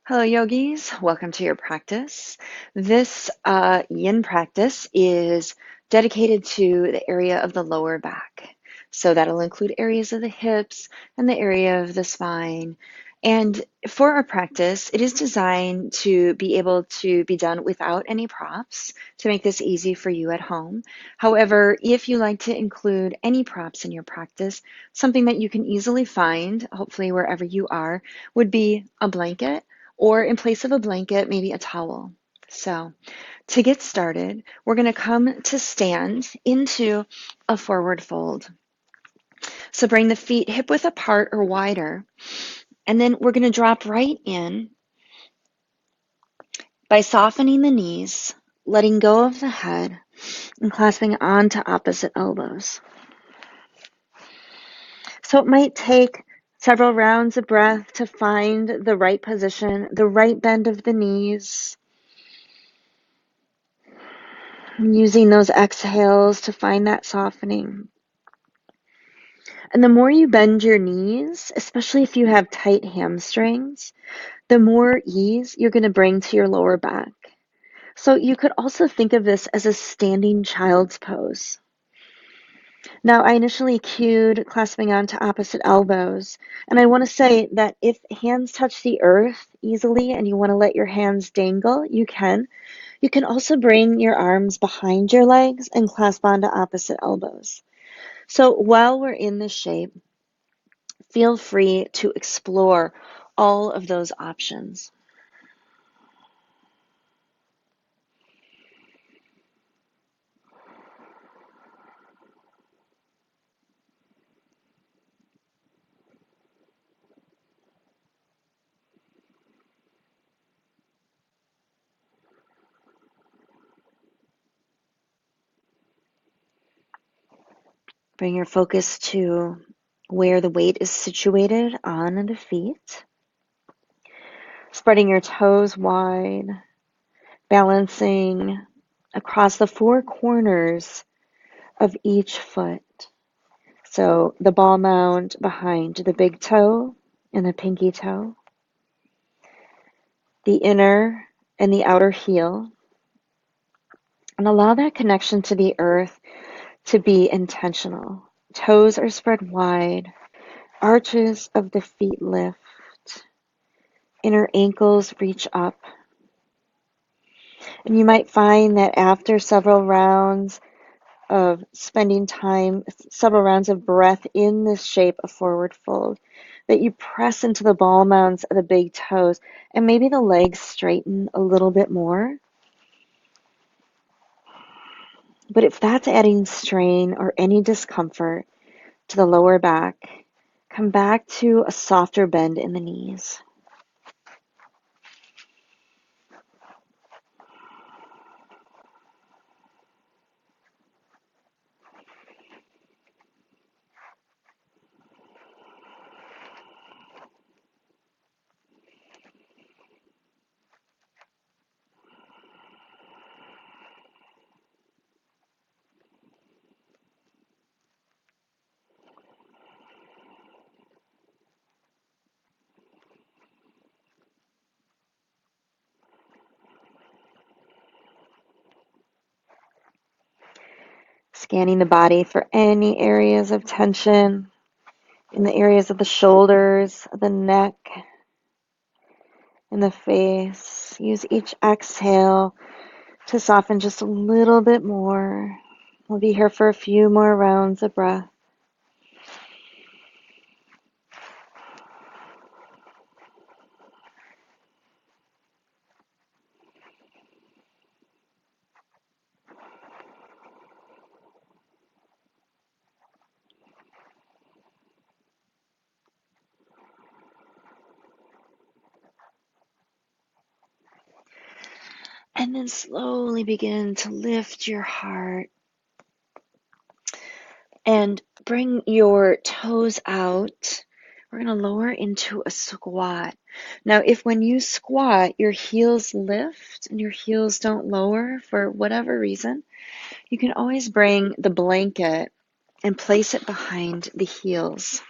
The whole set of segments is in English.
Hello, yogis. Welcome to your practice. This yin practice is dedicated to the area of the lower back. So that'll include areas of the hips and the area of the spine. And for our practice, it is designed to be able to be done without any props to make this easy for you at home. However, if you like to include any props in your practice, something that you can easily find, hopefully wherever you are, would be a blanket or in place of a blanket, maybe a towel. So to get started, we're going to come to stand into a forward fold. So bring the feet hip width apart or wider, and then we're going to drop right in by softening the knees, letting go of the head, and clasping onto opposite elbows. So it might take several rounds of breath to find the right position, the right bend of the knees, using those exhales to find that softening. And the more you bend your knees, especially if you have tight hamstrings, the more ease you're going to bring to your lower back. So you could also think of this as a standing child's pose. Now, I initially cued clasping onto opposite elbows, and I want to say that if hands touch the earth easily and you want to let your hands dangle, you can. You can also bring your arms behind your legs and clasp onto opposite elbows. So while we're in this shape, feel free to explore all of those options. Bring your focus to where the weight is situated on the feet. Spreading your toes wide, balancing across the four corners of each foot. So the ball mound behind the big toe and the pinky toe, the inner and the outer heel, and allow that connection to the earth to be intentional. Toes are spread wide, arches of the feet lift, inner ankles reach up. And you might find that after several rounds of spending time, several rounds of breath in this shape of forward fold, that you press into the ball mounds of the big toes and maybe the legs straighten a little bit more. But if that's adding strain or any discomfort to the lower back, come back to a softer bend in the knees. Scanning the body for any areas of tension in the areas of the shoulders, the neck, and the face. Use each exhale to soften just a little bit more. We'll be here for a few more rounds of breath. And then slowly begin to lift your heart and bring your toes out. We're going to lower into a squat. Now, if when you squat, your heels lift and your heels don't lower for whatever reason, you can always bring the blanket and place it behind the heels.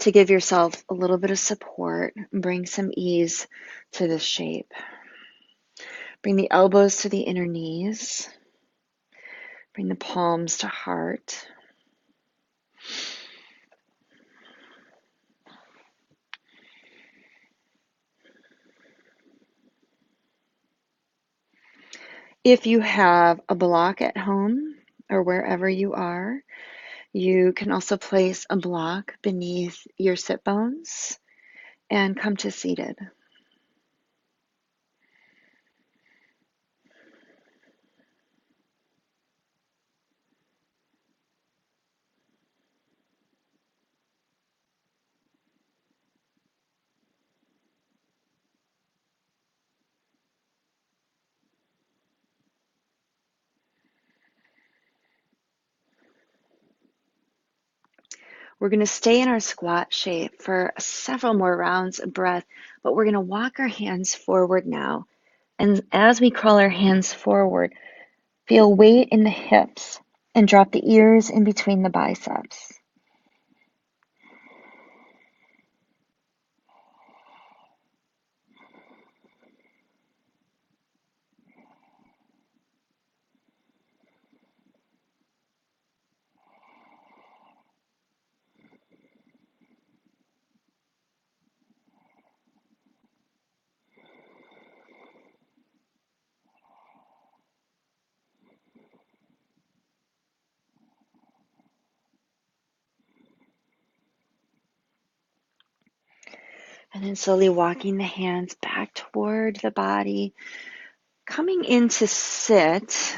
to give yourself a little bit of support and bring some ease to this shape. Bring the elbows to the inner knees. Bring the palms to heart. If you have a block at home or wherever you are, you can also place a block beneath your sit bones and come to seated. We're going to stay in our squat shape for several more rounds of breath, but we're going to walk our hands forward now. And as we crawl our hands forward, feel weight in the hips and drop the ears in between the biceps. And then slowly walking the hands back toward the body. Coming into sit,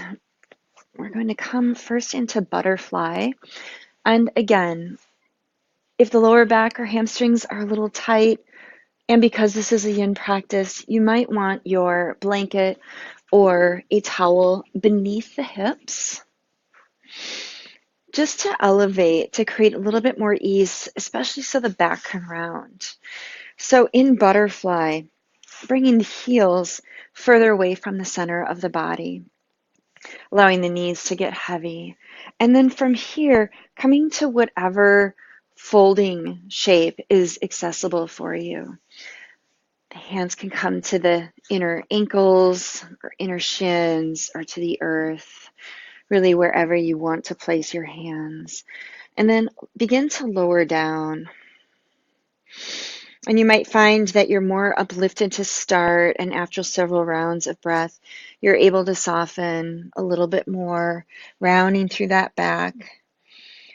we're going to come first into butterfly. And again, if the lower back or hamstrings are a little tight, and because this is a yin practice, you might want your blanket or a towel beneath the hips just to elevate, to create a little bit more ease, especially so the back can round. So in butterfly, bringing the heels further away from the center of the body, allowing the knees to get heavy. And then from here, coming to whatever folding shape is accessible for you. The hands can come to the inner ankles or inner shins or to the earth, really wherever you want to place your hands. And then begin to lower down. And you might find that you're more uplifted to start, and after several rounds of breath, you're able to soften a little bit more, rounding through that back,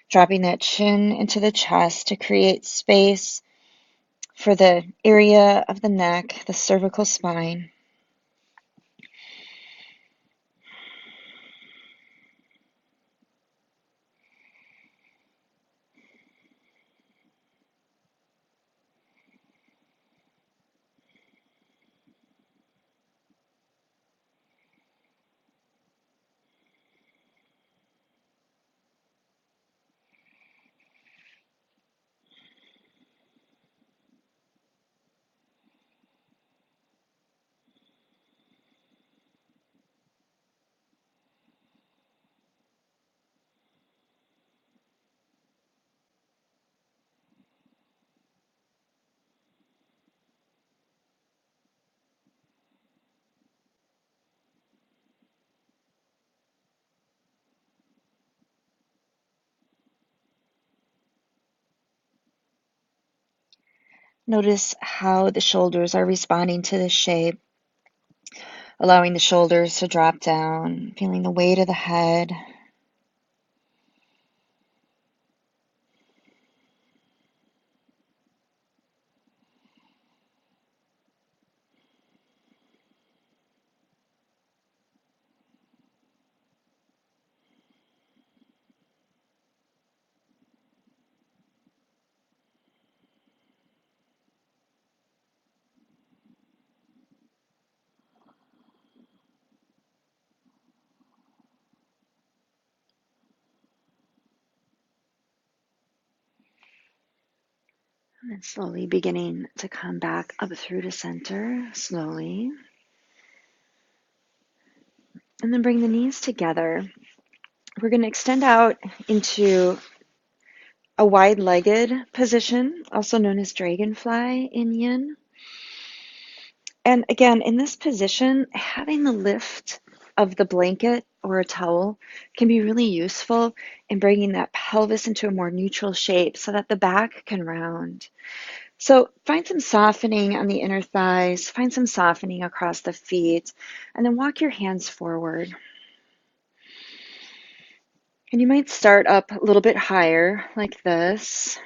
dropping that chin into the chest to create space for the area of the neck, the cervical spine. Notice how the shoulders are responding to the shape, allowing the shoulders to drop down, feeling the weight of the head. And then slowly beginning to come back up through to center, slowly. And then bring the knees together. We're going to extend out into a wide-legged position, also known as dragonfly in yin. And again, in this position, having the lift of the blanket or a towel can be really useful in bringing that pelvis into a more neutral shape so that the back can round. So find some softening on the inner thighs, find some softening across the feet, and then walk your hands forward. And you might start up a little bit higher like this.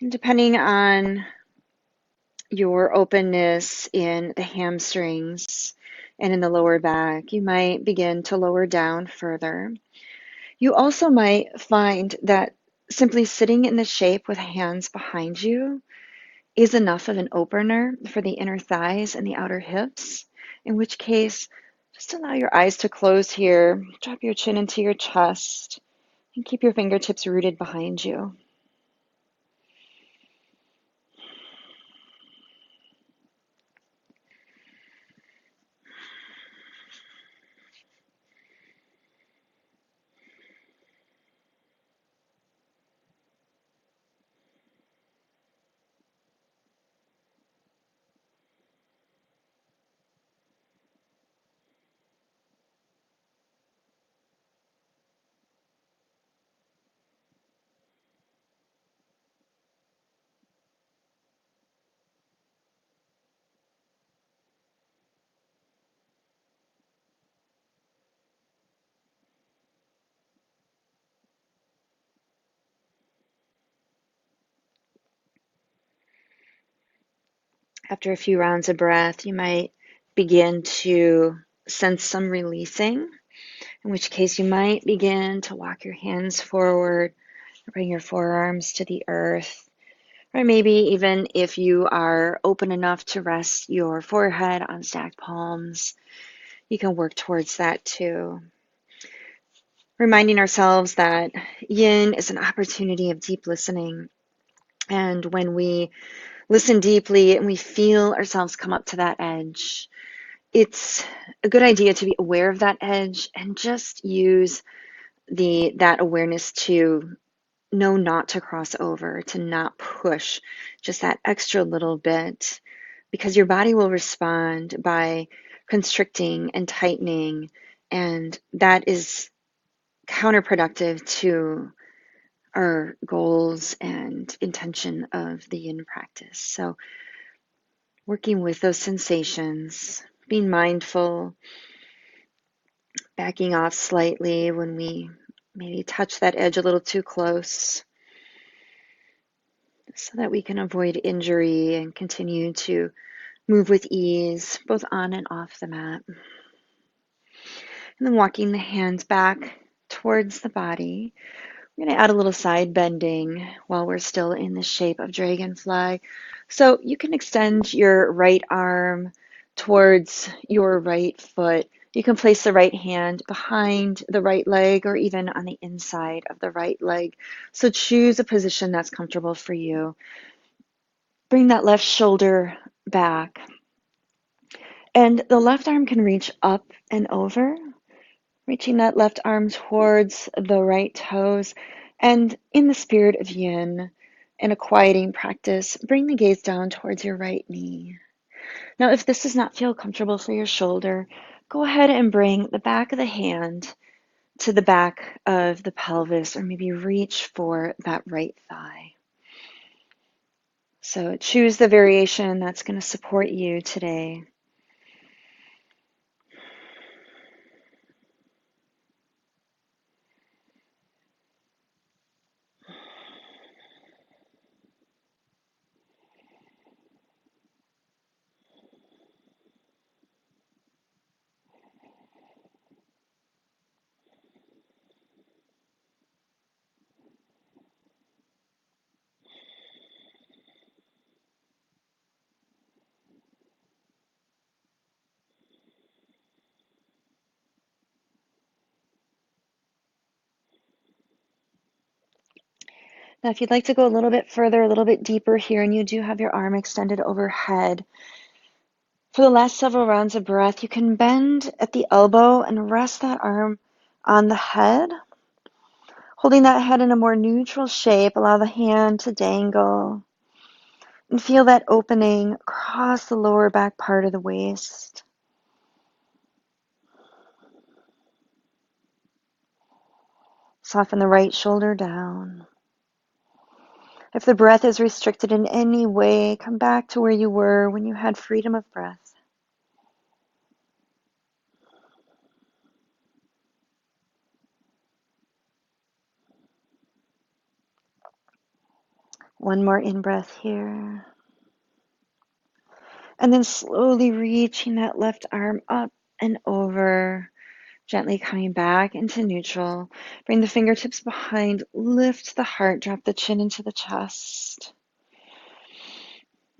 And depending on your openness in the hamstrings and in the lower back, you might begin to lower down further. You also might find that simply sitting in the shape with hands behind you is enough of an opener for the inner thighs and the outer hips, in which case, just allow your eyes to close here, drop your chin into your chest, and keep your fingertips rooted behind you. After a few rounds of breath, you might begin to sense some releasing, in which case you might begin to walk your hands forward, bring your forearms to the earth, or maybe even if you are open enough to rest your forehead on stacked palms, you can work towards that too. Reminding ourselves that yin is an opportunity of deep listening. And when we listen deeply and we feel ourselves come up to that edge, it's a good idea to be aware of that edge and just use that awareness to know not to cross over, to not push just that extra little bit, because your body will respond by constricting and tightening, and that is counterproductive to our goals and intention of the yin practice. So working with those sensations, being mindful, backing off slightly when we maybe touch that edge a little too close so that we can avoid injury and continue to move with ease, both on and off the mat. And then walking the hands back towards the body. We're going to add a little side bending while we're still in the shape of dragonfly. So you can extend your right arm towards your right foot. You can place the right hand behind the right leg or even on the inside of the right leg. So choose a position that's comfortable for you. Bring that left shoulder back. And the left arm can reach up and over, reaching that left arm towards the right toes. And in the spirit of yin, in a quieting practice, bring the gaze down towards your right knee. Now, if this does not feel comfortable for your shoulder, go ahead and bring the back of the hand to the back of the pelvis, or maybe reach for that right thigh. So choose the variation that's going to support you today. Now, if you'd like to go a little bit further, a little bit deeper here, and you do have your arm extended overhead, for the last several rounds of breath, you can bend at the elbow and rest that arm on the head. Holding that head in a more neutral shape, allow the hand to dangle and feel that opening across the lower back part of the waist. Soften the right shoulder down. If the breath is restricted in any way, come back to where you were when you had freedom of breath. One more in-breath here. And then slowly reaching that left arm up and over, gently coming back into neutral. Bring the fingertips behind, lift the heart, drop the chin into the chest.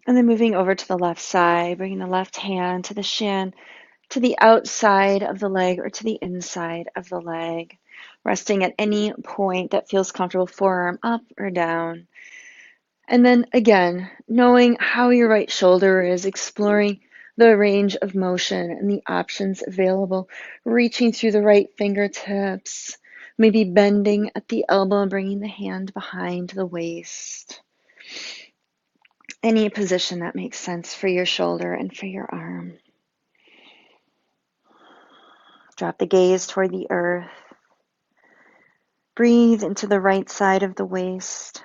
And then moving over to the left side, bringing the left hand to the shin, to the outside of the leg or to the inside of the leg. Resting at any point that feels comfortable, forearm up or down. And then again, knowing how your right shoulder is, exploring the range of motion and the options available, reaching through the right fingertips, maybe bending at the elbow and bringing the hand behind the waist. Any position that makes sense for your shoulder and for your arm. Drop the gaze toward the earth. Breathe into the right side of the waist.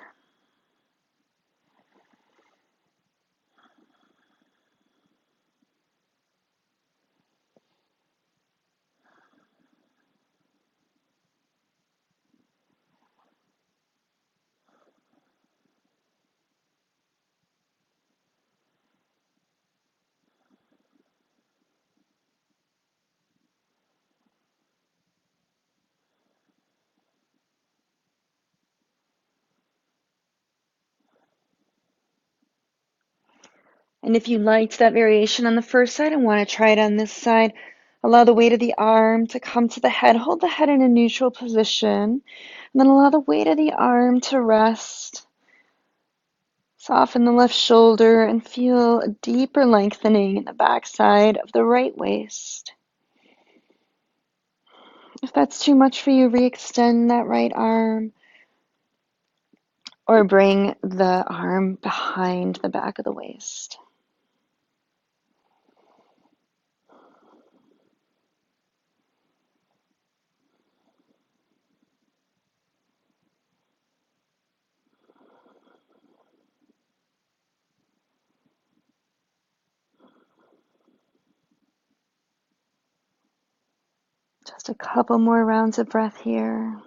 And if you liked that variation on the first side and want to try it on this side, allow the weight of the arm to come to the head. Hold the head in a neutral position. And then allow the weight of the arm to rest. Soften the left shoulder and feel a deeper lengthening in the back side of the right waist. If that's too much for you, re-extend that right arm or bring the arm behind the back of the waist. Just a couple more rounds of breath here.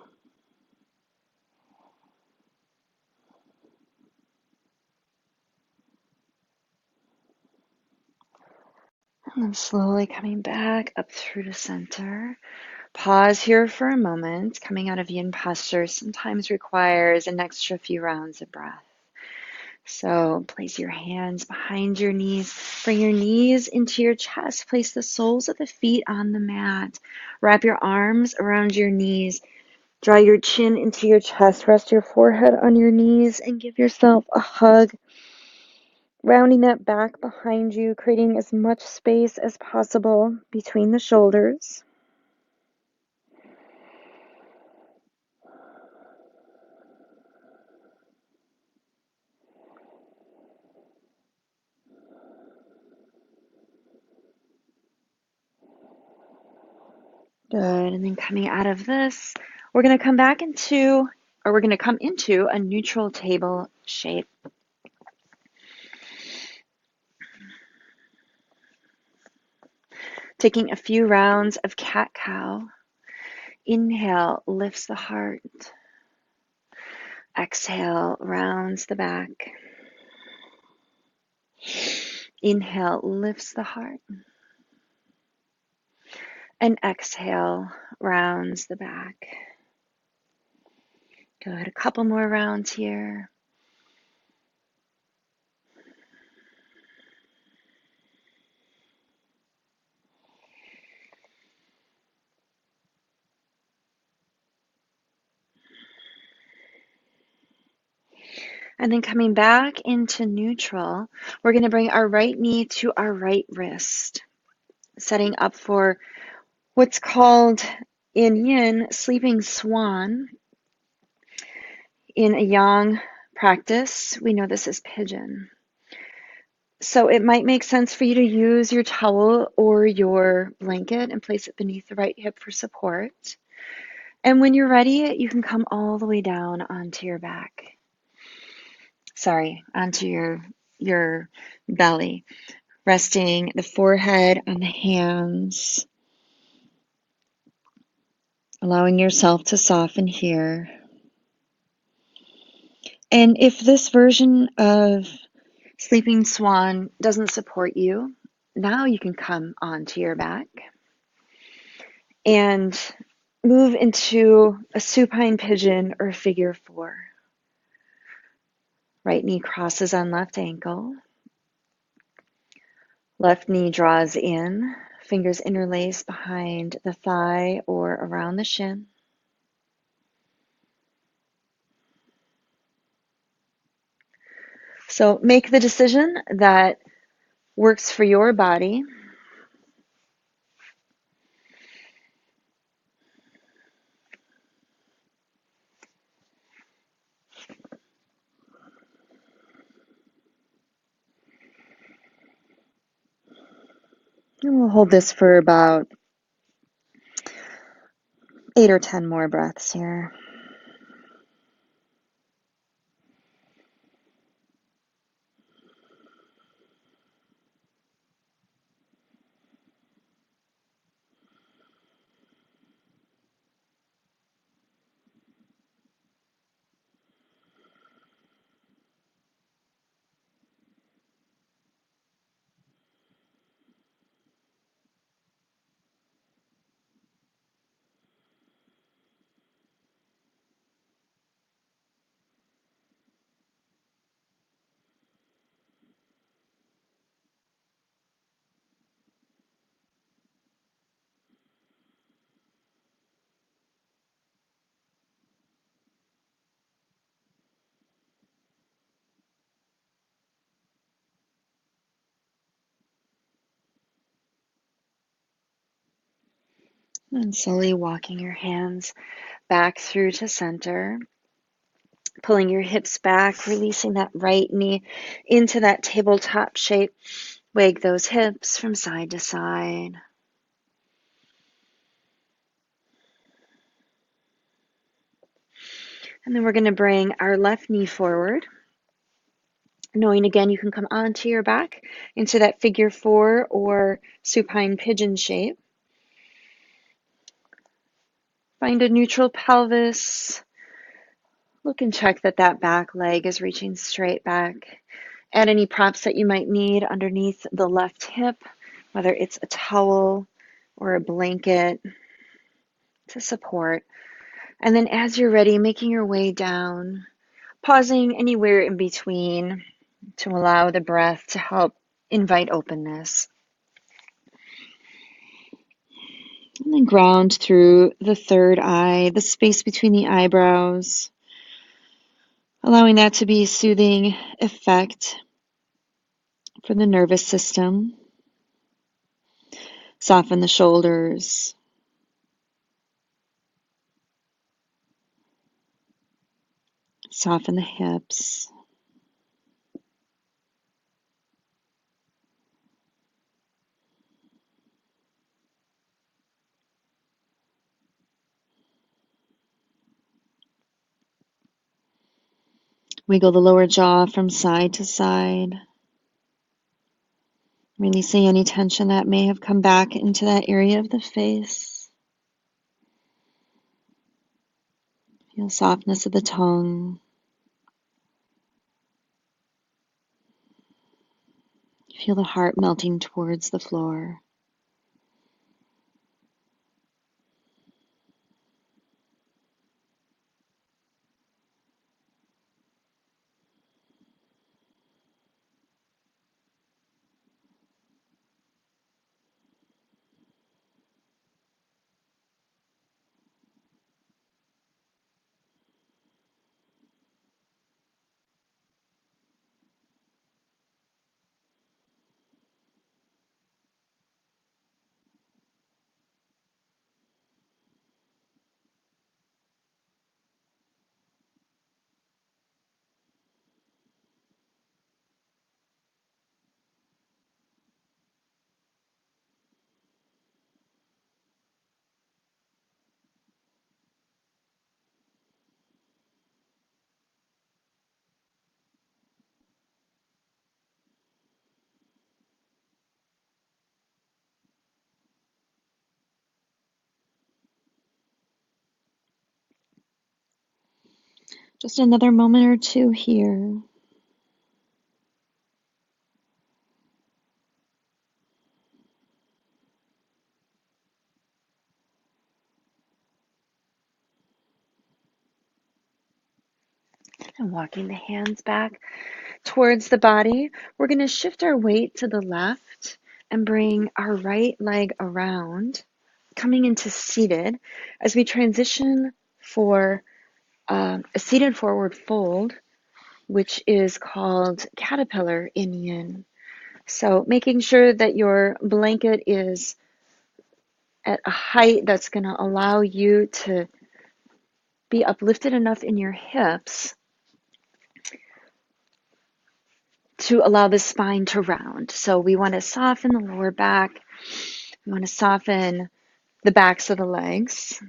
And then slowly coming back up through the center. Pause here for a moment. Coming out of yin posture sometimes requires an extra few rounds of breath. So place your hands behind your knees. Bring your knees into your chest. Place the soles of the feet on the mat. Wrap your arms around your knees. Draw your chin into your chest. Rest your forehead on your knees and give yourself a hug. Rounding that back behind you, creating as much space as possible between the shoulders. Good. And then coming out of this, we're going to come into a neutral table shape. Taking a few rounds of cat-cow. Inhale, lifts the heart. Exhale, rounds the back. Inhale, lifts the heart. And exhale, rounds the back. Good. A couple more rounds here. And then coming back into neutral, we're going to bring our right knee to our right wrist, setting up for what's called in yin sleeping swan. In a yang practice, we know this as pigeon. So it might make sense for you to use your towel or your blanket and place it beneath the right hip for support. And when you're ready, you can come all the way down onto your back. Sorry, onto your belly, resting the forehead on the hands, allowing yourself to soften here. And if this version of Sleeping Swan doesn't support you, now you can come onto your back and move into a supine pigeon or figure four. Right knee crosses on left ankle. Left knee draws in, fingers interlace behind the thigh or around the shin. So make the decision that works for your body. And we'll hold this for about 8 or 10 more breaths here. And slowly walking your hands back through to center, pulling your hips back, releasing that right knee into that tabletop shape. Wag those hips from side to side. And then we're going to bring our left knee forward. Knowing again, you can come onto your back into that figure four or supine pigeon shape. Find a neutral pelvis. Look and check that that back leg is reaching straight back. Add any props that you might need underneath the left hip, whether it's a towel or a blanket to support. And then as you're ready, making your way down, pausing anywhere in between to allow the breath to help invite openness. And then ground through the third eye, the space between the eyebrows, allowing that to be a soothing effect for the nervous system. Soften the shoulders. Soften the hips. Wiggle the lower jaw from side to side, releasing any tension that may have come back into that area of the face. Feel softness of the tongue. Feel the heart melting towards the floor. Just another moment or two here. And walking the hands back towards the body, we're going to shift our weight to the left and bring our right leg around, coming into seated as we transition for a seated forward fold, which is called caterpillar in yin. So making sure that your blanket is at a height that's going to allow you to be uplifted enough in your hips to allow the spine to round. So we want to soften the lower back. We want to soften the backs of the legs.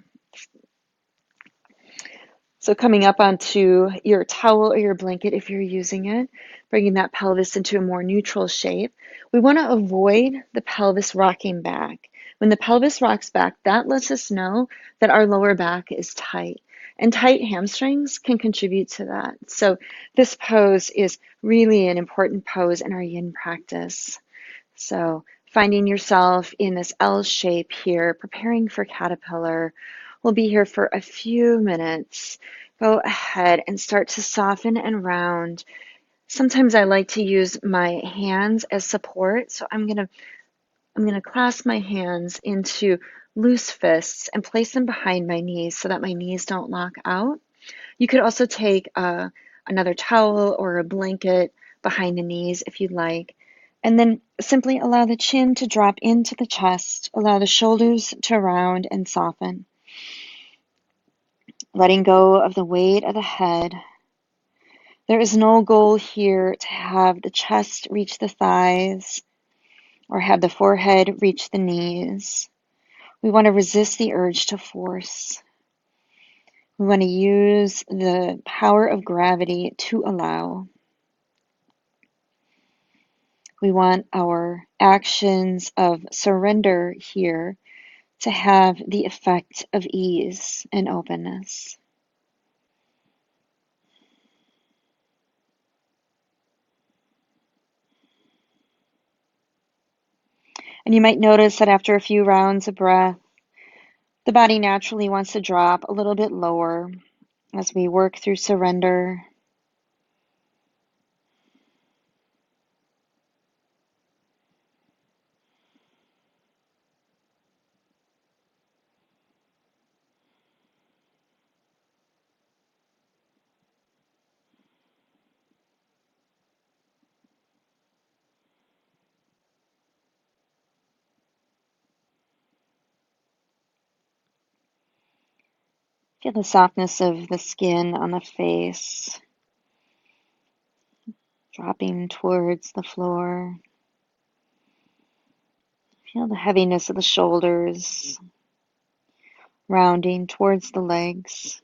So coming up onto your towel or your blanket if you're using it, bringing that pelvis into a more neutral shape. We want to avoid the pelvis rocking back. When the pelvis rocks back, that lets us know that our lower back is tight. And tight hamstrings can contribute to that. So this pose is really an important pose in our yin practice. So finding yourself in this L shape here, preparing for caterpillar. We'll be here for a few minutes. Go ahead and start to soften and round. Sometimes I like to use my hands as support. So I'm gonna clasp my hands into loose fists and place them behind my knees so that my knees don't lock out. You could also take another towel or a blanket behind the knees if you'd like. And then simply allow the chin to drop into the chest, allow the shoulders to round and soften. Letting go of the weight of the head. There is no goal here to have the chest reach the thighs or have the forehead reach the knees. We want to resist the urge to force. We want to use the power of gravity to allow. We want our actions of surrender here to have the effect of ease and openness. And you might notice that after a few rounds of breath, the body naturally wants to drop a little bit lower as we work through surrender. Feel the softness of the skin on the face, dropping towards the floor. Feel the heaviness of the shoulders, rounding towards the legs.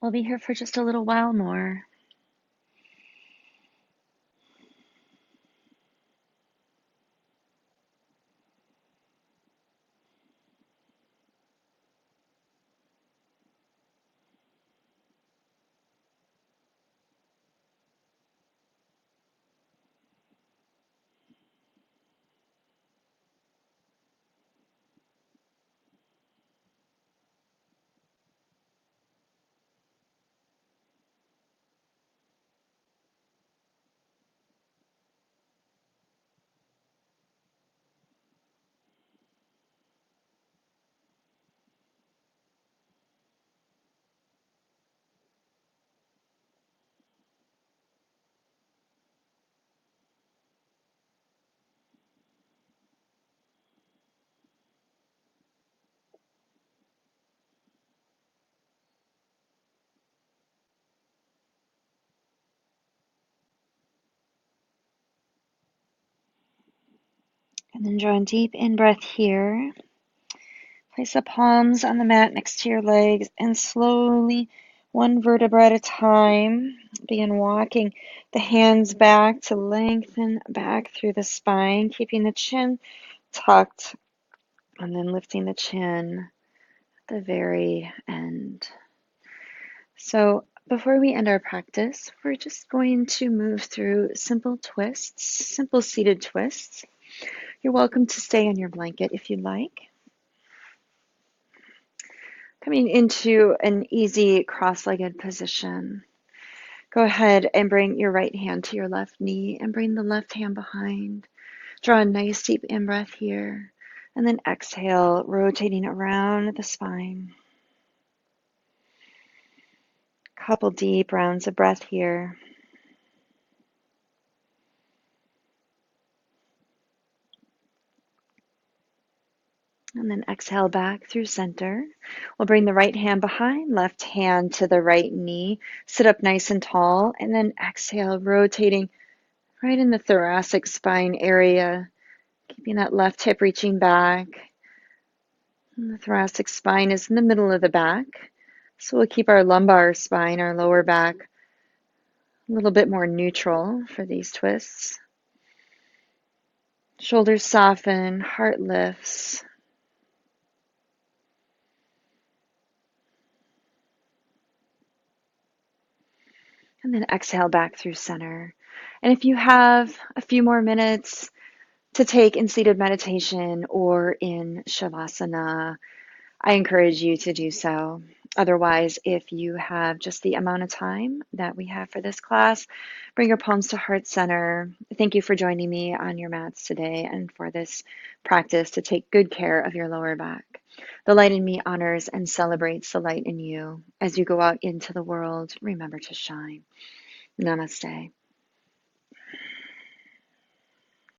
We'll be here for just a little while more. And then draw a deep in-breath here. Place the palms on the mat next to your legs and slowly, one vertebra at a time, begin walking the hands back to lengthen back through the spine, keeping the chin tucked, and then lifting the chin at the very end. So before we end our practice, we're just going to move through simple twists, simple seated twists. You're welcome to stay on your blanket if you'd like. Coming into an easy cross-legged position. Go ahead and bring your right hand to your left knee and bring the left hand behind. Draw a nice deep in-breath here. And then exhale, rotating around the spine. Couple deep rounds of breath here. And then exhale back through center. We'll bring the right hand behind, left hand to the right knee. Sit up nice and tall. And then exhale, rotating right in the thoracic spine area. Keeping that left hip reaching back. And the thoracic spine is in the middle of the back. So we'll keep our lumbar spine, our lower back, a little bit more neutral for these twists. Shoulders soften, heart lifts. And then exhale back through center. And if you have a few more minutes to take in seated meditation or in shavasana, I encourage you to do so. Otherwise, if you have just the amount of time that we have for this class, bring your palms to heart center. Thank you for joining me on your mats today and for this practice to take good care of your lower back. The light in me honors and celebrates the light in you. As you go out into the world, remember to shine. Namaste.